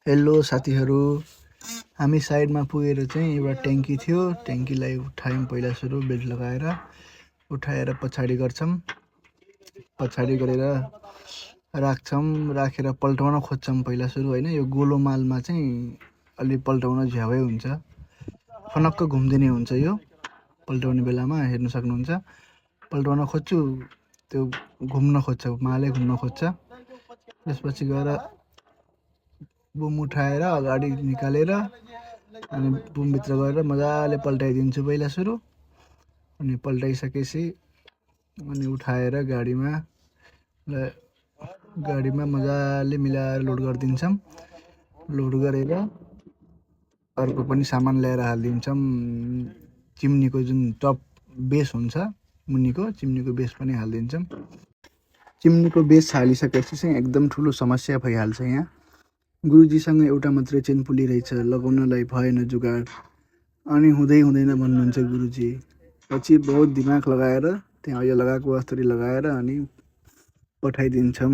Hello साथीहरू, हामी साइडमा पुगेर चाहिँ एउटा ट्याङ्की थियो, ट्याङ्कीलाई उठायौँ पहिला सुरु बेल्ट लगाएर उठाएर पछाडि गर्छौँ, पछाडि गरेर राख्छौँ, राखेर पल्टाउन खोज्छौँ पहिला सुरु हैन। यो गोलो मालमा चाहिँ अलि पल्टाउन झ्याउै हुन्छ, फनक्क घुम्दिने हुन्छ। यो पल्टाउने बेलामा हेर्न सक्नुहुन्छ, पल्टाउन खोज्छु त्यो घुम्न खोज्छ, मालै घुम्न खोज्छ। त्यसपछि गएर बुम उठाएर अगाडि निकालेर अनि बुमभित्र गएर मजाले पल्टाइदिन्छु पहिला सुरु। अनि पल्टाइसकेपछि अनि उठाएर गाडीमा मजाले मिलाएर लोड गरिदिन्छौँ। लोड गरेर अर्को पनि सामान ल्याएर हालिदिन्छौँ। चिम्नीको जुन टप बेस हुन्छ मुनिको, चिम्नीको बेस पनि हालिदिन्छौँ। चिम्नीको बेस हालिसकेपछि चाहिँ एकदम ठुलो समस्या भइहाल्छ। यहाँ गुरुजीसँग एउटा मात्रै चेन पुली रहेछ, लगाउनलाई भएन जुगाड, अनि हुँदैन भन्नुहुन्छ गुरुजी। पछि बहुत दिमाग लगाएर त्यहाँ अहिले लगाएको जस्तरी लगाएर अनि पठाइदिन्छौँ।